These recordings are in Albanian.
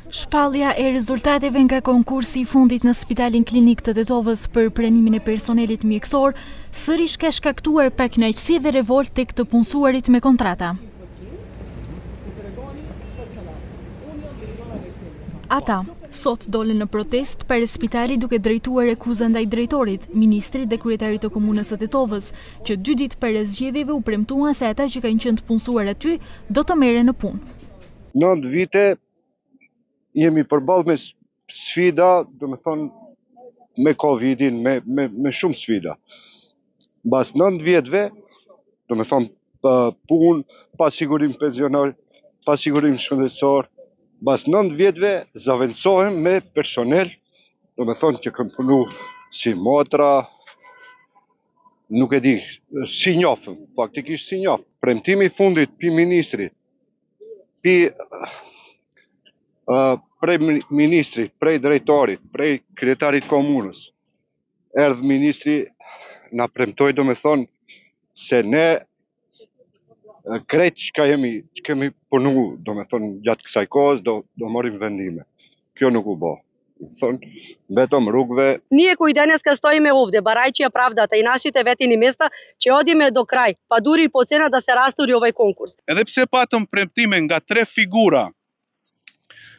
Shpallja e rezultateve nga konkursi i fundit në Spitalin Klinik të Tetovës për pranimin e personelit mjekësor sërish ka shkaktuar pakënaqësi dhe revolt tek të punësuarit me kontrata. Ata sot dolën në protest para spitalit duke drejtuar akuza ndaj drejtorit, ministrit dhe kryetarit të komunës së Tetovës, që 2 ditë para zgjedhjeve u premtuan se ata që kanë qenë të punësuar aty do të merren në punë. 9 vite jemi përballë me sfida, me Covidin, me shumë sfida. Mbas 9 vjetëve, punë, pa sigurim pensionar, pa sigurim shëndetësor, mbas 9 vjetëve zaventësohem me personel, që kanë punu si motra, nuk e di, si njofëm, faktikisht si njofëm. Premtimi i fundit pi ministrit, prej ministrit, prej drejtorit, prej kryetarit komunës, erdhë ministri na premtoi se ne krejt që kemi punu, gjatë kësaj kohës, do morim vendime. Kjo nuk u bo. Betëm rrugëve. Ние кои денеска стоиме овде, барајќи ја правдата и нашите ветини места, ќе одиме до крај, па дури и по цена да се растури овај конкурс. Edhe pse patëm premtime nga 3 figura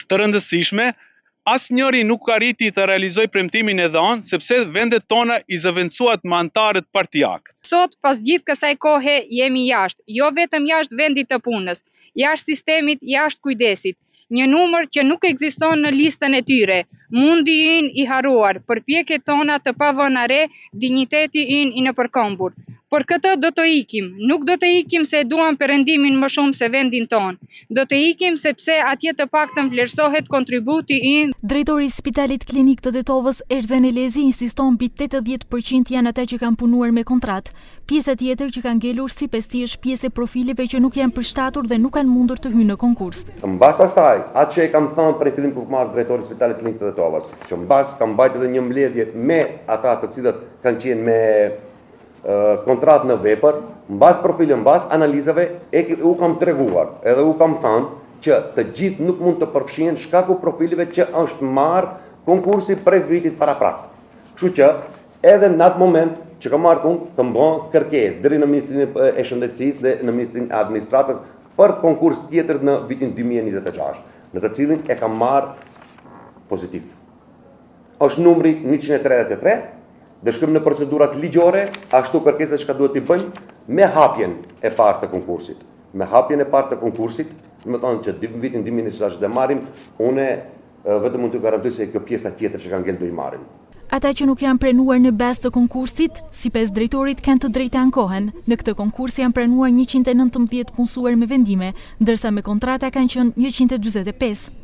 të rëndësishme, asnjëri nuk arriti të realizoj premtimin e dhënë, sepse vendet tona i zëvendësuat me antarët partijak. Sot, pas gjithë kësaj kohe, jemi jashtë, jo vetëm jashtë vendit të punës, jashtë sistemit, jashtë kujdesit. Një numër që nuk ekziston në listën e tyre, mundi ynë i haruar, përpjekjet tona të pavënare, digniteti ynë i nëpërkombur. Por këtë do të ikim, nuk do të ikim se duam perëndimin më shumë se vendin ton. Do të ikim sepse atje të paktën vlerësohet kontributi ynë. Drejtori i Spitalit Klinik të Tetovës, Erzen Elezi, insiston mbi 80% janë ata që kanë punuar me kontratë. Pjesa tjetër që kanë ngelur si pesti është pjesë e profileve që nuk janë përshtatur dhe nuk kanë mundur të hyjnë në konkurs. Mbas asaj, atë që e kam thënë prej fillim kur marr drejtori i Spitalit Klinik të Tetovës, që mbas kam mbajtur edhe një mbledhje me ata të cilët kanë qenë me kontratë në vepër, mbas profilit, mbas analizave, u kam treguar, edhe u kam thënë që të gjithë nuk mund të përfshihen shkaku profilive që është marrë konkursi prej vitit paraprak. Kështu që edhe në atë moment që kam marrë punë, të bën kërkesë deri në Ministrinë e Shëndetësisë dhe në Ministrinë e Administratës për konkurs tjetër në vitin 2026, në të cilin e kam marrë pozitiv. Është numri 133, dhe shkojmë në procedurat ligjore, ashtu kërkesat që duhet t'i bëjmë me hapjen e parë të konkursit. Me hapjen e parë të konkursit, do të thonë që vitin 2026 dhe marrim, unë vetëm mund t'ju garantoj se kjo pjesa tjetër që kanë ngel do i marrim. Ata që nuk janë pranuar në bazë të konkursit, sipas drejtorit kanë të drejtë ankohen. Në këtë konkurs janë pranuar 119 punësuar me vendime, ndërsa me kontrata kanë qenë 145.